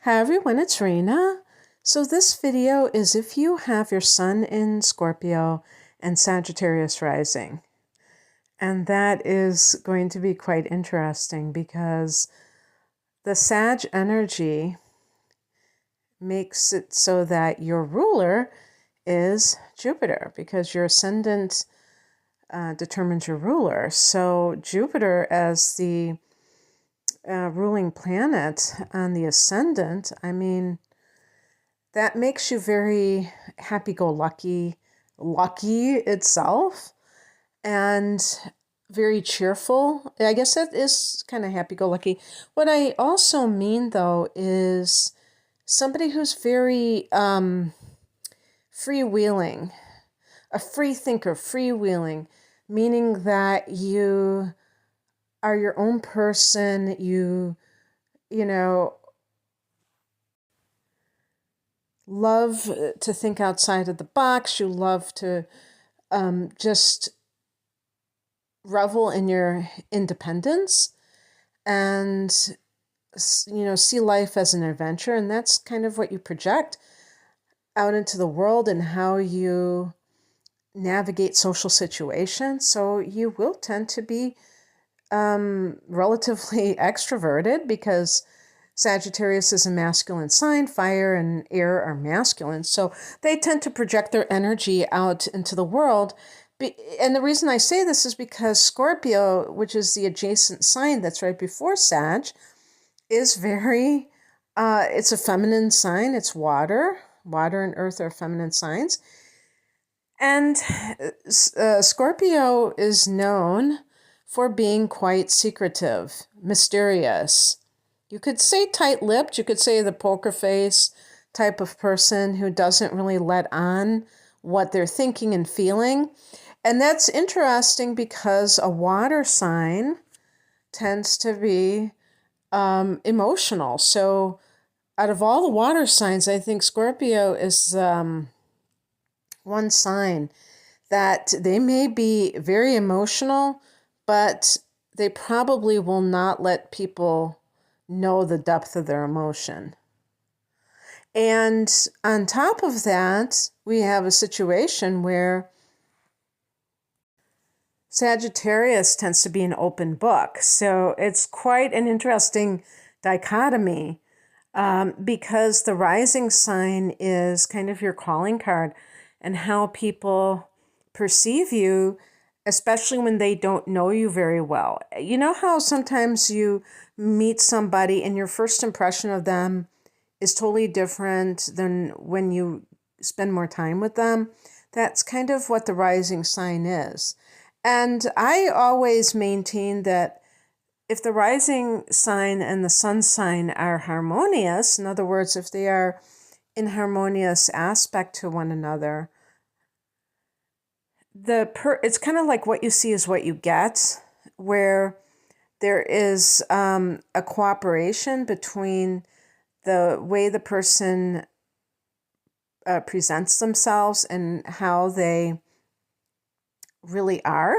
Hi everyone, it's Raina. So this video is if you have your sun in Scorpio and Sagittarius rising. And that is going to be quite interesting because the Sag energy makes it so that your ruler is Jupiter because your ascendant determines your ruler. So Jupiter as the ruling planet on the ascendant, that makes you very happy-go-lucky, lucky itself, and very cheerful. I guess that is kind of happy-go-lucky. What I also mean, though, is somebody who's very freewheeling, a free thinker, freewheeling, meaning that you are your own person, you love to think outside of the box, you love to just revel in your independence and see life as an adventure. And that's kind of what you project out into the world and how you navigate social situations. So you will tend to be relatively extroverted because Sagittarius is a masculine sign, fire and air are masculine. So they tend to project their energy out into the world. And the reason I say this is because Scorpio, which is the adjacent sign that's right before Sag, is very, it's a feminine sign. It's water. Water and earth are feminine signs. And Scorpio is known for being quite secretive, mysterious. You could say tight-lipped, you could say the poker face type of person who doesn't really let on what they're thinking and feeling. And that's interesting because a water sign tends to be emotional. So out of all the water signs, I think Scorpio is one sign that they may be very emotional, but they probably will not let people know the depth of their emotion. And on top of that, we have a situation where Sagittarius tends to be an open book. So it's quite an interesting dichotomy because the rising sign is kind of your calling card and how people perceive you, especially when they don't know you very well. You know how sometimes you meet somebody and your first impression of them is totally different than when you spend more time with them? That's kind of what the rising sign is. And I always maintain that if the rising sign and the sun sign are harmonious, in other words, if they are in harmonious aspect to one another, it's kind of like what you see is what you get, where there is a cooperation between the way the person presents themselves and how they really are,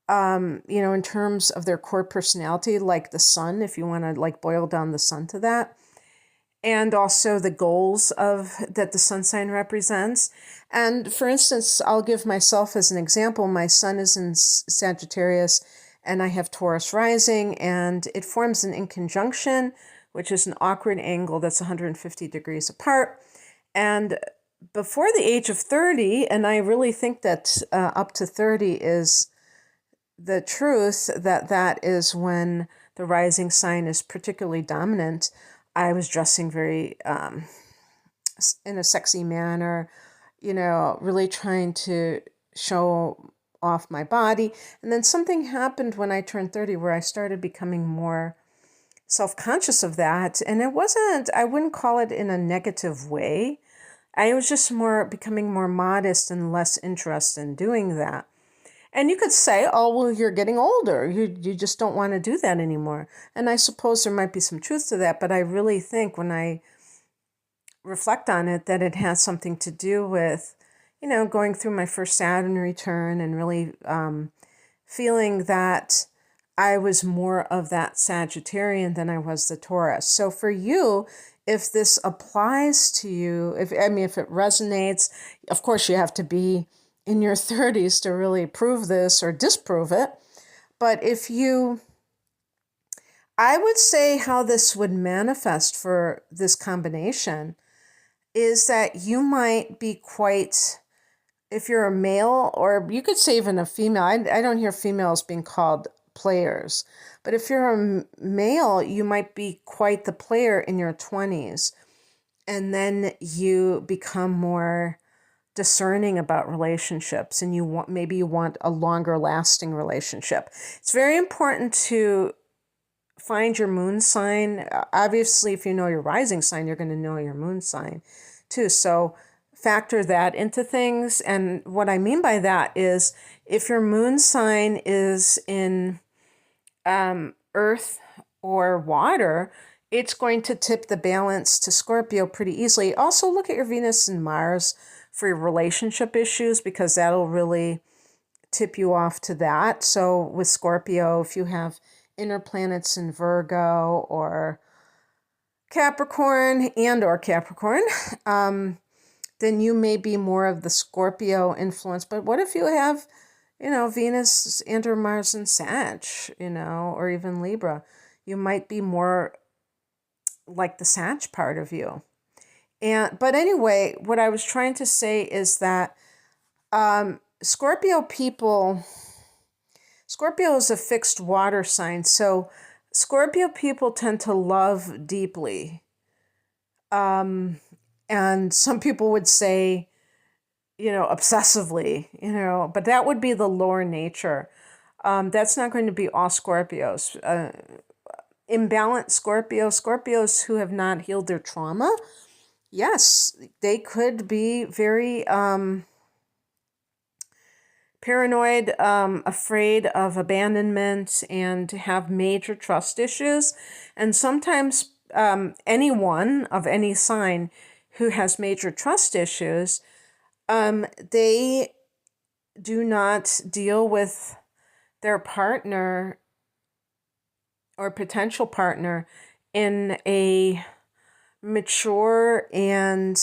in terms of their core personality, like the sun, if you want to boil down the sun to that, and also the goals that the sun sign represents. And for instance, I'll give myself as an example. My sun is in Sagittarius and I have Taurus rising, and it forms an inconjunction, which is an awkward angle that's 150 degrees apart. And before the age of 30, and I really think that up to 30 is the truth, that is when the rising sign is particularly dominant, I was dressing very in a sexy manner, really trying to show off my body. And then something happened when I turned 30 where I started becoming more self-conscious of that. And I wouldn't call it in a negative way. I was just becoming more modest and less interested in doing that. And you could say, oh, well, you're getting older. You just don't want to do that anymore. And I suppose there might be some truth to that, but I really think when I reflect on it that it has something to do with, going through my first Saturn return and really feeling that I was more of that Sagittarian than I was the Taurus. So for you, if this applies to you, if it resonates, of course you have to be in your 30s to really prove this or disprove it. But I would say how this would manifest for this combination is that you might be quite, if you're a male, or you could say even a female, I don't hear females being called players, but if you're a male, you might be quite the player in your 20s, and then you become more discerning about relationships, and maybe you want a longer lasting relationship. It's very important to find your moon sign. Obviously, if you know your rising sign, you're going to know your moon sign too. So factor that into things. And what I mean by that is if your moon sign is in earth or water, it's going to tip the balance to Scorpio pretty easily. Also, look at your Venus and Mars for your relationship issues, because that'll really tip you off to that. So with Scorpio, if you have inner planets in Virgo or Capricorn then you may be more of the Scorpio influence. But what if you have, Venus and or Mars in Sag, or even Libra? You might be more like the Sag part of you. But anyway, what I was trying to say is that Scorpio is a fixed water sign, so Scorpio people tend to love deeply. And some people would say, obsessively, but that would be the lower nature. That's not going to be all Scorpios. Imbalanced Scorpios who have not healed their trauma, yes, they could be very paranoid, afraid of abandonment, and have major trust issues. And sometimes anyone of any sign who has major trust issues, they do not deal with their partner or potential partner in a mature and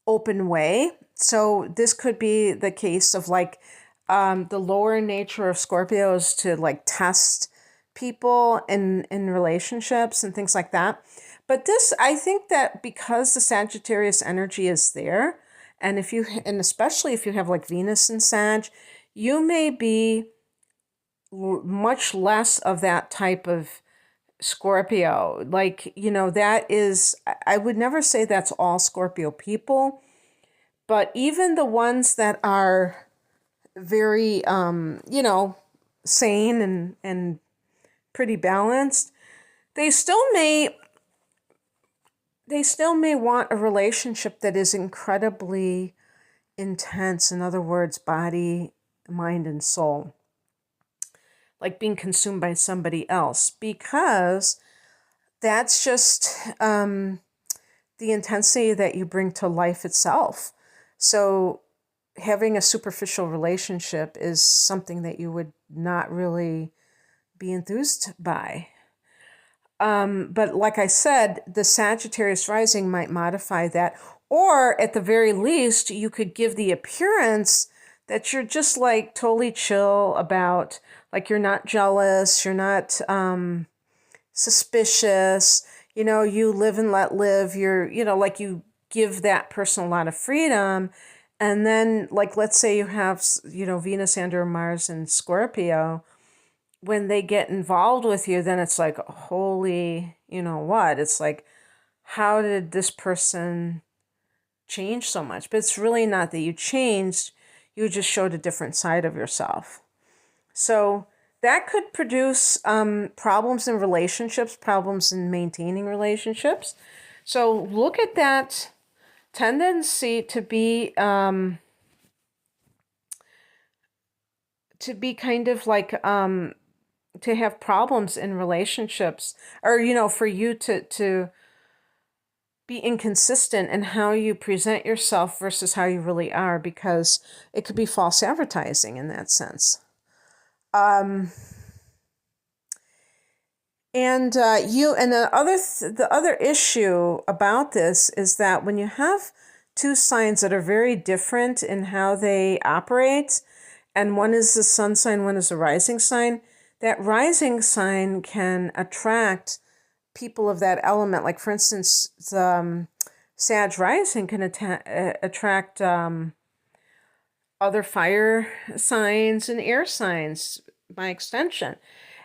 open way. So this could be the case of the lower nature of Scorpios to test people in relationships and things like that. But I think that because the Sagittarius energy is there, and especially if you have Venus in Sag, you may be much less of that type of Scorpio. That is, I would never say that's all Scorpio people, but even the ones that are very, sane and pretty balanced, they still may want a relationship that is incredibly intense. In other words, body, mind, and soul. Like being consumed by somebody else, because that's just the intensity that you bring to life itself. So having a superficial relationship is something that you would not really be enthused by. But like I said, the Sagittarius rising might modify that. Or at the very least, you could give the appearance that you're just totally chill about, you're not jealous, you're not suspicious, you live and let live, you're, you give that person a lot of freedom. And then let's say you have, Venus and or Mars and Scorpio, when they get involved with you, then it's holy, what? It's how did this person change so much? But it's really not that you changed, you just showed a different side of yourself. So that could produce problems in relationships, problems in maintaining relationships. So look at that tendency to be kind of to have problems in relationships, or for you to be inconsistent in how you present yourself versus how you really are, because it could be false advertising in that sense. Um, and the other issue about this is that when you have two signs that are very different in how they operate, and one is the sun sign, one is a rising sign, that rising sign can attract people of that element. Like, for instance, the Sag rising can attract other fire signs and air signs by extension.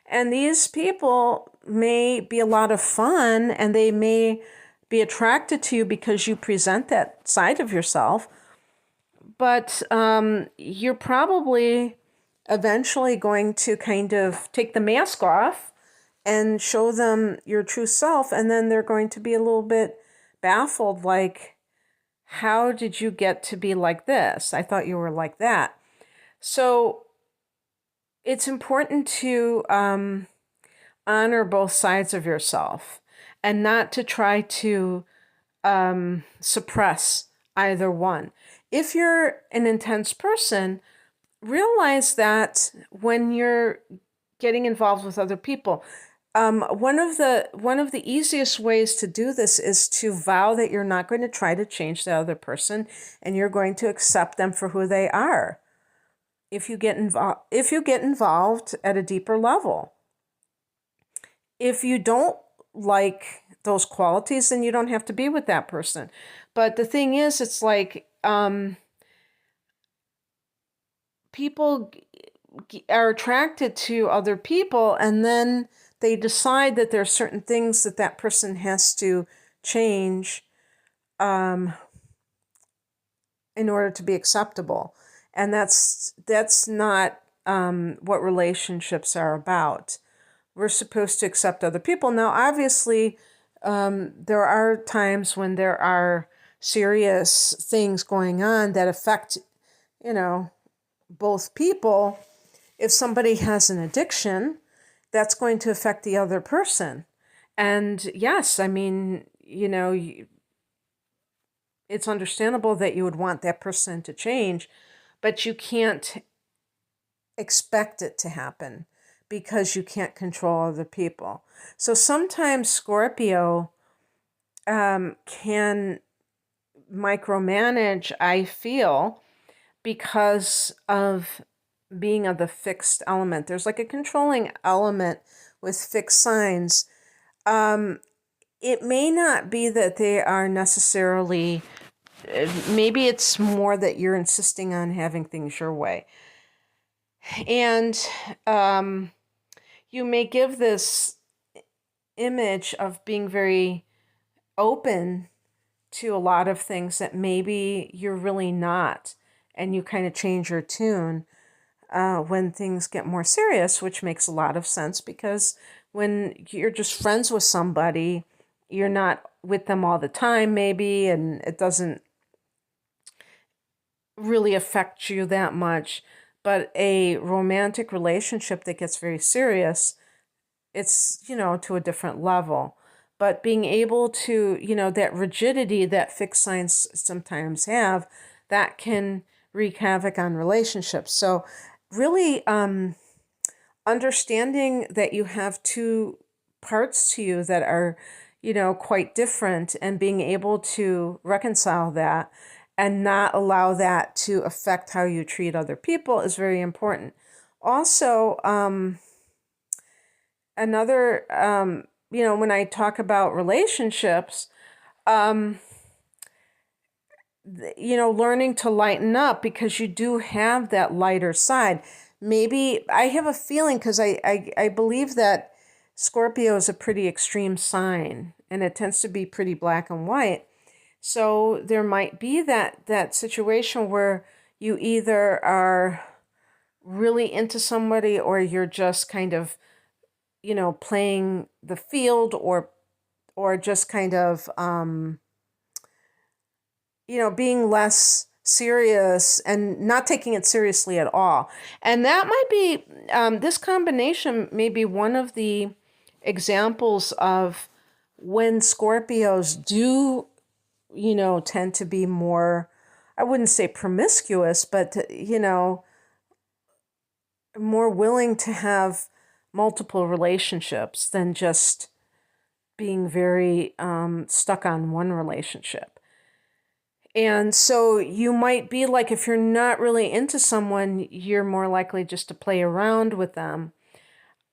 And these people may be a lot of fun, and they may be attracted to you because you present that side of yourself. But you're probably eventually going to kind of take the mask off and show them your true self. And then they're going to be a little bit baffled, like, how did you get to be like this? I thought you were like that. So it's important to honor both sides of yourself and not to try to suppress either one. If you're an intense person, realize that when you're getting involved with other people, one of the easiest ways to do this is to vow that you're not going to try to change the other person, and you're going to accept them for who they are. If you get involved at a deeper level, if you don't like those qualities, then you don't have to be with that person. But the thing is, it's like people are attracted to other people, and then they decide that there are certain things that that person has to change in order to be acceptable. And that's not what relationships are about. We're supposed to accept other people. Now, obviously, there are times when there are serious things going on that affect, both people. If somebody has an addiction, that's going to affect the other person. And yes, I mean, it's understandable that you would want that person to change, but you can't expect it to happen because you can't control other people. So sometimes Scorpio can micromanage, I feel, because of being of the fixed element. There's like a controlling element with fixed signs. It may not be that they are necessarily, maybe it's more that you're insisting on having things your way. And you may give this image of being very open to a lot of things that maybe you're really not. And you kind of change your tune when things get more serious, which makes a lot of sense, because when you're just friends with somebody, you're not with them all the time, maybe, and it doesn't really affect you that much. But a romantic relationship that gets very serious, it's, to a different level. But being able to, that rigidity that fixed signs sometimes have, that can wreak havoc on relationships. So really understanding that you have two parts to you that are, quite different, and being able to reconcile that and not allow that to affect how you treat other people is very important. Also, another, when I talk about relationships, learning to lighten up, because you do have that lighter side. Maybe I have a feeling, because I believe that Scorpio is a pretty extreme sign, and it tends to be pretty black and white. So there might be that situation where you either are really into somebody, or you're just kind of, playing the field, or just kind of, being less serious and not taking it seriously at all. And that might be, this combination may be one of the examples of when Scorpios do, tend to be more, I wouldn't say promiscuous, but, more willing to have multiple relationships than just being very stuck on one relationship. And so you might be like, if you're not really into someone, you're more likely just to play around with them.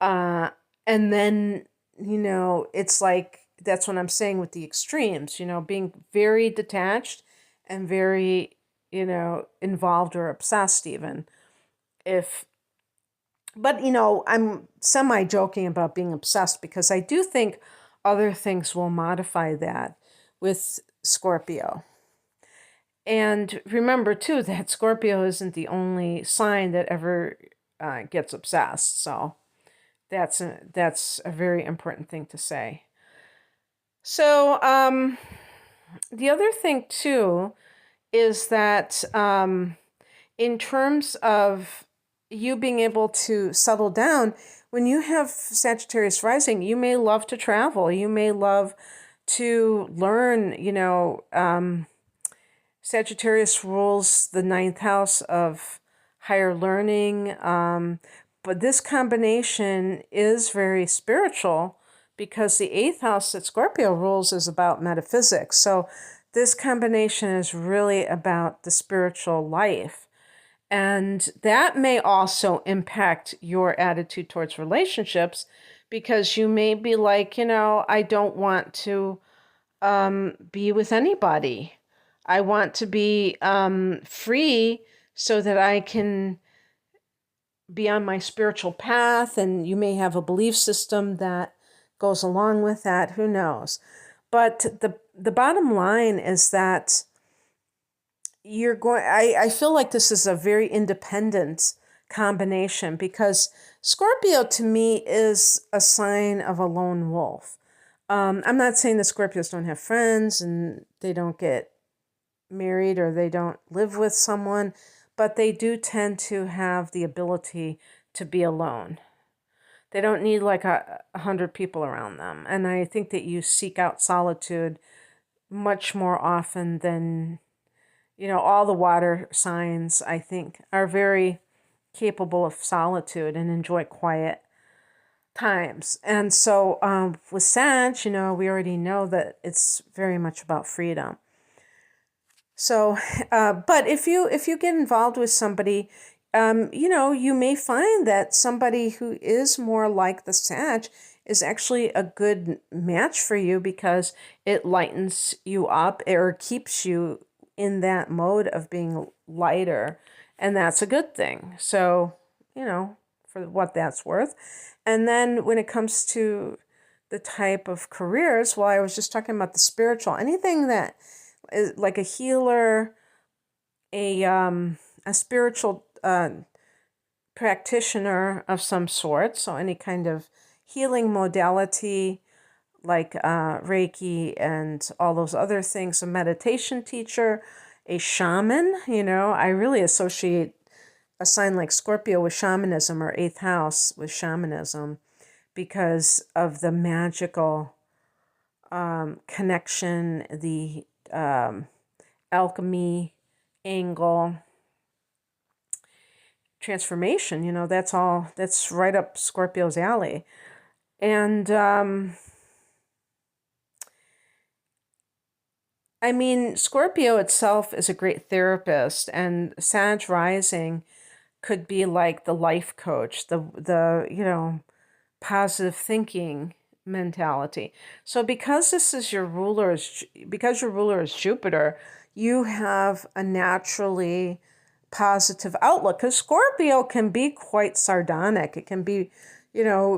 And then, it's like, that's what I'm saying with the extremes, being very detached and very, involved or obsessed even. But, I'm semi joking about being obsessed because I do think other things will modify that with Scorpio. And remember, too, that Scorpio isn't the only sign that ever gets obsessed. So that's a very important thing to say. So the other thing, too, is that in terms of you being able to settle down, when you have Sagittarius rising, you may love to travel. You may love to learn, Sagittarius rules the ninth house of higher learning. But this combination is very spiritual because the eighth house that Scorpio rules is about metaphysics. So this combination is really about the spiritual life. And that may also impact your attitude towards relationships because you may be like, I don't want to be with anybody. I want to be free so that I can be on my spiritual path. And you may have a belief system that goes along with that. Who knows? But the bottom line is that I feel like this is a very independent combination because Scorpio to me is a sign of a lone wolf. I'm not saying the Scorpios don't have friends and they don't get married or they don't live with someone, but they do tend to have the ability to be alone. They don't need like 100 people around them. And I think that you seek out solitude much more often than, all the water signs, I think, are very capable of solitude and enjoy quiet times. And so with Sag, we already know that it's very much about freedom. So, but if you get involved with somebody, you may find that somebody who is more like the Sag is actually a good match for you because it lightens you up or keeps you in that mode of being lighter, and that's a good thing. So, for what that's worth. And then when it comes to the type of careers, well, I was just talking about the spiritual, anything that is like a healer, a spiritual practitioner of some sort, so any kind of healing modality like Reiki and all those other things, a meditation teacher, a shaman, I really associate a sign like Scorpio with shamanism or eighth house with shamanism because of the magical connection, the alchemy angle, transformation, that's right up Scorpio's alley. And Scorpio itself is a great therapist, and Sag rising could be like the life coach, the positive thinking mentality. So because your ruler is Jupiter, you have a naturally positive outlook because Scorpio can be quite sardonic. It can be, can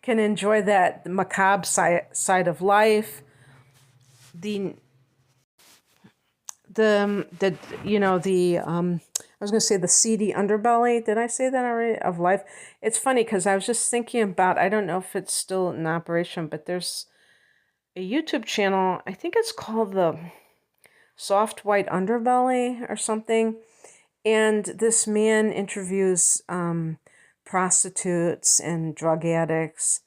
enjoy that macabre side of life. I was going to say the seedy underbelly. Did I say that already? Of life. It's funny because I was just thinking about, I don't know if it's still in operation, but there's a YouTube channel. I think it's called the Soft White Underbelly or something. And this man interviews prostitutes and drug addicts.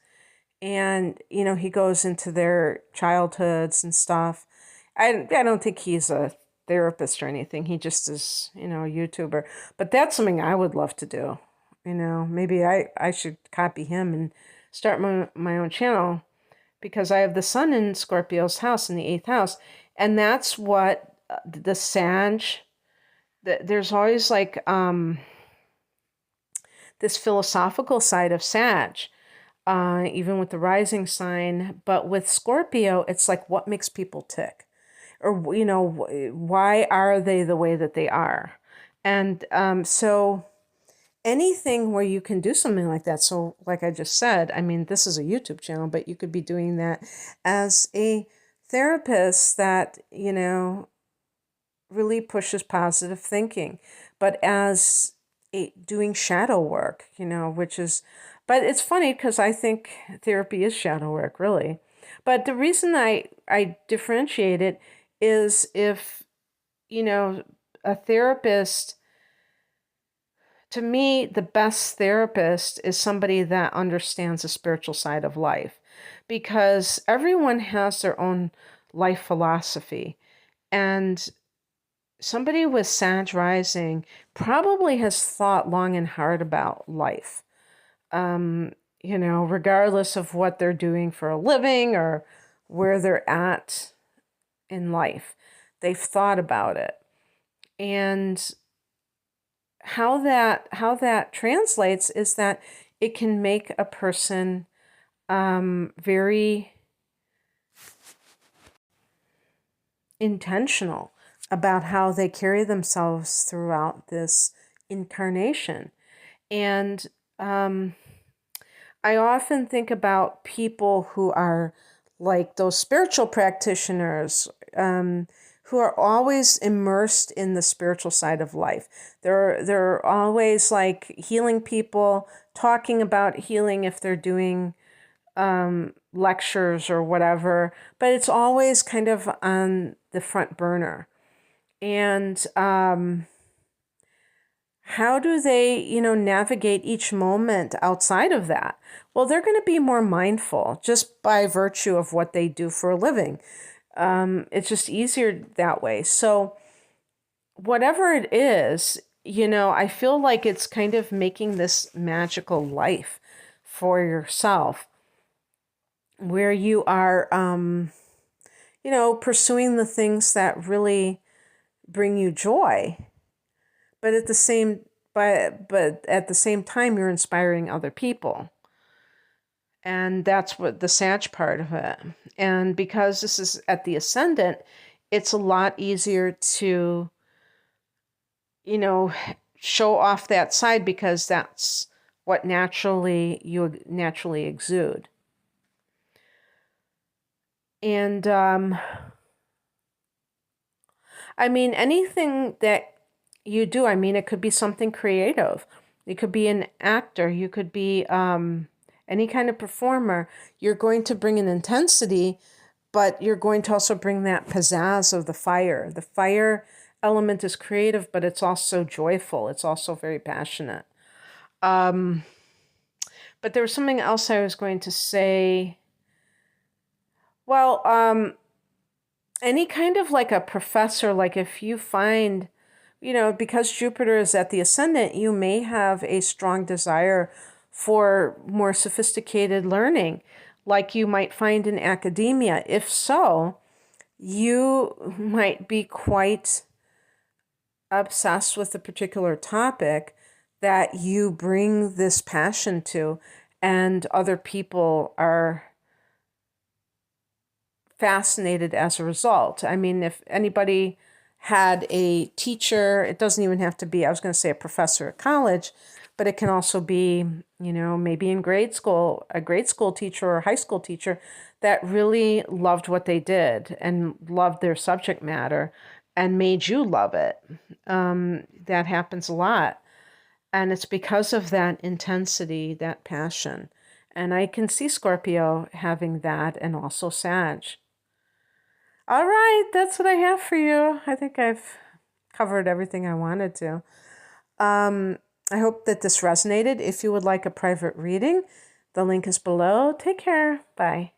And, he goes into their childhoods and stuff. I don't think he's a therapist or anything. He just is, a YouTuber. But that's something I would love to do. Maybe I should copy him and start my own channel, because I have the sun in Scorpio's house, in the 8th house. And that's what the Sag, there's always like this philosophical side of Sag, even with the rising sign. But with Scorpio, it's like, what makes people tick? Or, why are they the way that they are? And so anything where you can do something like that. So like I just said, I mean, this is a YouTube channel, but you could be doing that as a therapist that, really pushes positive thinking, but as doing shadow work, which is, but it's funny because I think therapy is shadow work, really. But the reason I differentiate it is if, a therapist, to me, the best therapist is somebody that understands the spiritual side of life, because everyone has their own life philosophy. And somebody with Sag rising probably has thought long and hard about life, regardless of what they're doing for a living or where they're at in life. They've thought about it. And how that translates is that it can make a person very intentional about how they carry themselves throughout this incarnation. And I often think about people who are like those spiritual practitioners, who are always immersed in the spiritual side of life. They're always like healing people, talking about healing if they're doing lectures or whatever, but it's always kind of on the front burner. And how do they, navigate each moment outside of that? Well, they're going to be more mindful just by virtue of what they do for a living. It's just easier that way. So whatever it is, I feel like it's kind of making this magical life for yourself where you are, pursuing the things that really bring you joy, but at the same time, you're inspiring other people. And that's what the Sag part of it. And because this is at the ascendant, it's a lot easier to, show off that side, because that's what you naturally exude. And I mean, anything that you do, I mean, it could be something creative. You could be an actor. You could be any kind of performer. You're going to bring an intensity, but you're going to also bring that pizzazz of the fire. The fire element is creative, but it's also joyful. It's also very passionate. But there was something else I was going to say. Well, any kind of like a professor, like if you find, because Jupiter is at the ascendant, you may have a strong desire for more sophisticated learning, like you might find in academia. If so, you might be quite obsessed with a particular topic that you bring this passion to, and other people are fascinated as a result. I mean, if anybody had a teacher, it doesn't even have to be, I was going to say a professor at college, but it can also be, maybe in grade school, a grade school teacher or a high school teacher that really loved what they did and loved their subject matter and made you love it. That happens a lot. And it's because of that intensity, that passion. And I can see Scorpio having that, and also Sag. All right, that's what I have for you. I think I've covered everything I wanted to. I hope that this resonated. If you would like a private reading, the link is below. Take care. Bye.